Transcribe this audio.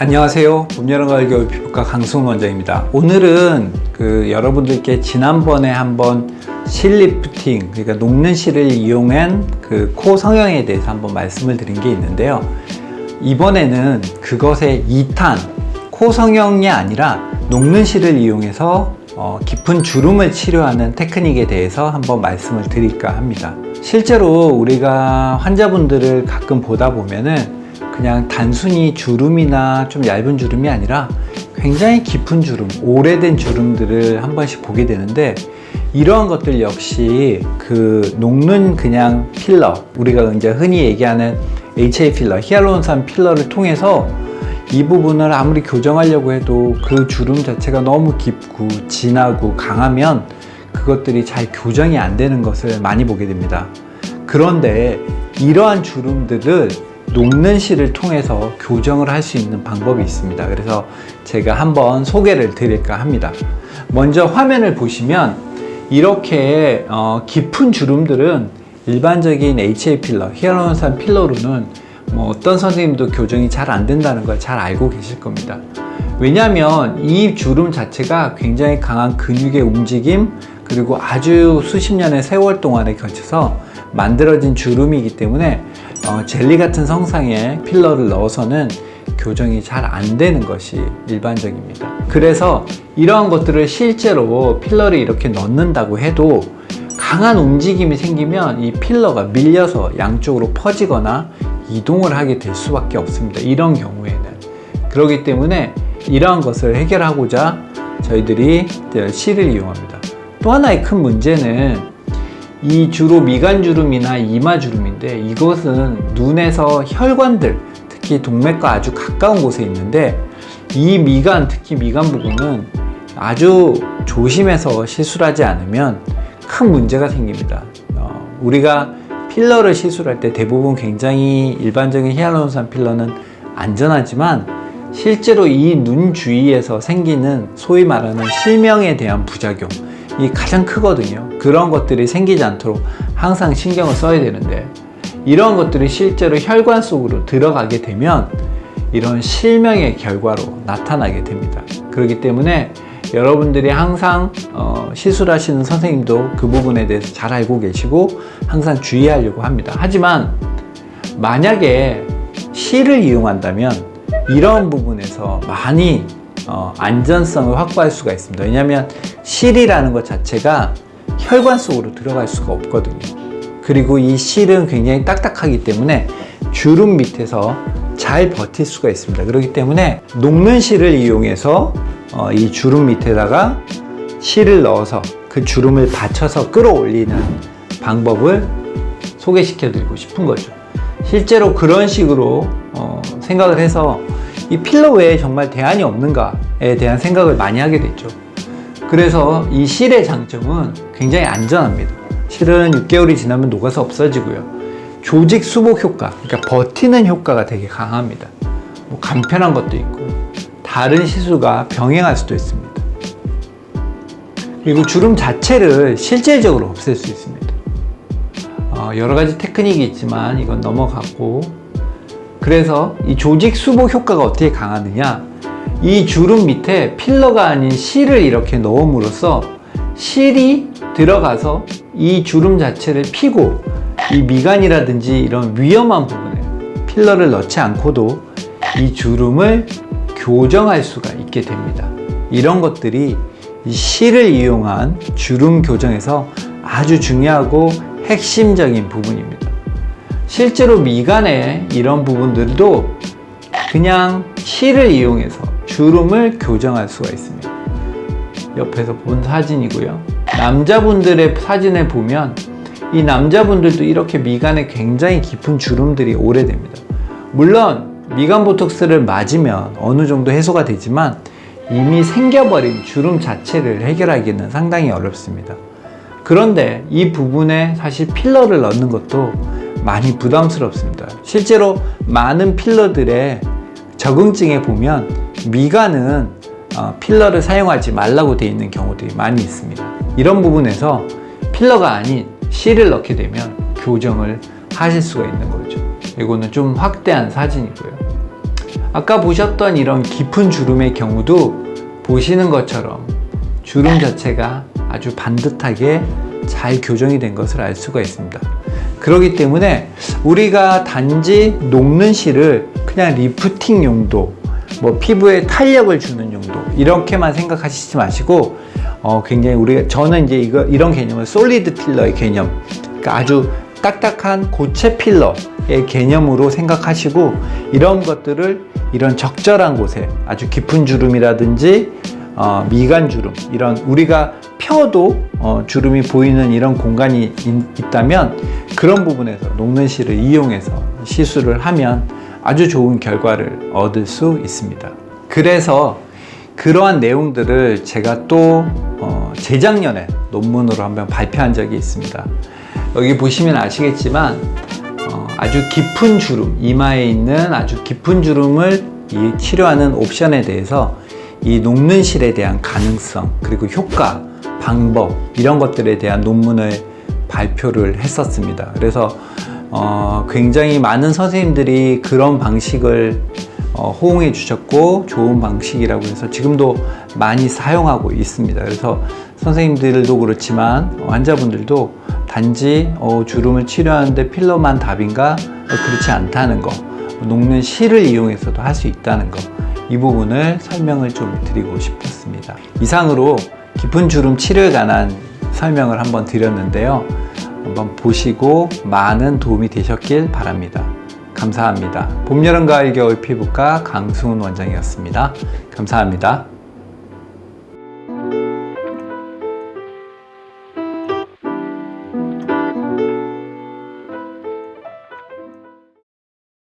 안녕하세요. 봄여름가을겨울 피부과 강승훈 원장입니다. 오늘은 여러분들께 지난번에 한번 실 리프팅, 그러니까 녹는 실을 이용한 코 성형에 대해서 한번 말씀을 드린 게 있는데요. 이번에는 그것의 2탄, 코 성형이 아니라 녹는 실을 이용해서 깊은 주름을 치료하는 테크닉에 대해서 한번 말씀을 드릴까 합니다. 실제로 우리가 환자분들을 가끔 보다 보면은 그냥 단순히 주름이나 좀 얇은 주름이 아니라 굉장히 깊은 주름, 오래된 주름들을 한 번씩 보게 되는데, 이러한 것들 역시 녹는 그냥 필러, 우리가 이제 흔히 얘기하는 HA 필러, 히알루론산 필러를 통해서 이 부분을 아무리 교정하려고 해도 그 주름 자체가 너무 깊고 진하고 강하면 그것들이 잘 교정이 안 되는 것을 많이 보게 됩니다. 그런데 이러한 주름들을 녹는 실을 통해서 교정을 할 수 있는 방법이 있습니다. 그래서 제가 한번 소개를 드릴까 합니다. 먼저 화면을 보시면 이렇게 깊은 주름들은 일반적인 HA 필러, 히알루론산 필러로는 어떤 선생님도 교정이 잘 안 된다는 걸 잘 알고 계실 겁니다. 왜냐하면 이 주름 자체가 굉장히 강한 근육의 움직임, 그리고 아주 수십 년의 세월 동안에 걸쳐서 만들어진 주름이기 때문에 젤리 같은 성상에 필러를 넣어서는 교정이 잘 안 되는 것이 일반적입니다. 그래서 이러한 것들을 실제로 필러를 이렇게 넣는다고 해도 강한 움직임이 생기면 이 필러가 밀려서 양쪽으로 퍼지거나 이동을 하게 될 수밖에 없습니다. 이런 경우에는. 그렇기 때문에 이러한 것을 해결하고자 저희들이 실을 이용합니다. 또 하나의 큰 문제는 이 주로 미간주름이나 이마주름인데, 이것은 눈에서 혈관들, 특히 동맥과 아주 가까운 곳에 있는데, 이 미간, 특히 미간 부분은 아주 조심해서 시술하지 않으면 큰 문제가 생깁니다. 우리가 필러를 시술할 때 대부분 굉장히 일반적인 히알루론산 필러는 안전하지만, 실제로 이 눈 주위에서 생기는 소위 말하는 실명에 대한 부작용, 이 가장 크거든요. 그런 것들이 생기지 않도록 항상 신경을 써야 되는데, 이런 것들이 실제로 혈관 속으로 들어가게 되면 이런 실명의 결과로 나타나게 됩니다. 그렇기 때문에 여러분들이 항상 시술하시는 선생님도 그 부분에 대해서 잘 알고 계시고 항상 주의하려고 합니다. 하지만 만약에 실을 이용한다면 이런 부분에서 많이 안전성을 확보할 수가 있습니다. 왜냐하면 실이라는 것 자체가 혈관 속으로 들어갈 수가 없거든요. 그리고 이 실은 굉장히 딱딱하기 때문에 주름 밑에서 잘 버틸 수가 있습니다. 그렇기 때문에 녹는 실을 이용해서 이 주름 밑에다가 실을 넣어서 그 주름을 받쳐서 끌어올리는 방법을 소개시켜 드리고 싶은 거죠. 실제로 그런 식으로 생각을 해서 이 필러 외에 정말 대안이 없는가에 대한 생각을 많이 하게 됐죠. 그래서 이 실의 장점은 굉장히 안전합니다. 실은 6개월이 지나면 녹아서 없어지고요. 조직 수복 효과, 그러니까 버티는 효과가 되게 강합니다. 간편한 것도 있고 다른 시술과 병행할 수도 있습니다. 그리고 주름 자체를 실질적으로 없앨 수 있습니다. 여러 가지 테크닉이 있지만 이건 넘어가고, 그래서 이 조직 수복 효과가 어떻게 강하느냐, 이 주름 밑에 필러가 아닌 실을 이렇게 넣음으로써 실이 들어가서 이 주름 자체를 피고, 이 미간이라든지 이런 위험한 부분에 필러를 넣지 않고도 이 주름을 교정할 수가 있게 됩니다. 이런 것들이 이 실을 이용한 주름 교정에서 아주 중요하고 핵심적인 부분입니다. 실제로 미간의 이런 부분들도 그냥 실을 이용해서 주름을 교정할 수가 있습니다. 옆에서 본 사진이고요. 남자분들의 사진을 보면 이 남자분들도 이렇게 미간에 굉장히 깊은 주름들이 오래됩니다. 물론 미간 보톡스를 맞으면 어느 정도 해소가 되지만 이미 생겨버린 주름 자체를 해결하기는 상당히 어렵습니다. 그런데 이 부분에 사실 필러를 넣는 것도 많이 부담스럽습니다. 실제로 많은 필러들의 적응증에 보면 미간은 필러를 사용하지 말라고 되어 있는 경우들이 많이 있습니다. 이런 부분에서 필러가 아닌 실을 넣게 되면 교정을 하실 수가 있는 거죠. 이거는 좀 확대한 사진이고요. 아까 보셨던 이런 깊은 주름의 경우도 보시는 것처럼 주름 자체가 아주 반듯하게 잘 교정이 된 것을 알 수가 있습니다. 그렇기 때문에 우리가 단지 녹는 실을 그냥 리프팅 용도, 뭐 피부에 탄력을 주는 용도 이렇게만 생각하시지 마시고 굉장히 저는 이제 이런 개념을 솔리드 필러의 개념, 그러니까 아주 딱딱한 고체 필러의 개념으로 생각하시고 이런 것들을 이런 적절한 곳에 아주 깊은 주름이라든지 미간 주름, 이런 우리가 펴도 주름이 보이는 이런 공간이 있다면 그런 부분에서 녹는 실을 이용해서 시술을 하면 아주 좋은 결과를 얻을 수 있습니다. 그래서 그러한 내용들을 제가 또 재작년에 논문으로 한번 발표한 적이 있습니다. 여기 보시면 아시겠지만 아주 깊은 주름, 이마에 있는 아주 깊은 주름을 치료하는 옵션에 대해서 이 녹는 실에 대한 가능성, 그리고 효과, 방법 이런 것들에 대한 논문을 발표를 했었습니다. 그래서 굉장히 많은 선생님들이 그런 방식을 호응해 주셨고 좋은 방식이라고 해서 지금도 많이 사용하고 있습니다. 그래서 선생님들도 그렇지만 환자분들도 단지 주름을 치료하는데 필러만 답인가? 그렇지 않다는 거, 녹는 실을 이용해서도 할 수 있다는 거, 이 부분을 설명을 좀 드리고 싶었습니다. 이상으로 깊은 주름 치료에 관한 설명을 한번 드렸는데요. 한번 보시고 많은 도움이 되셨길 바랍니다. 감사합니다. 봄, 여름, 가을, 겨울 피부과 강승훈 원장이었습니다. 감사합니다.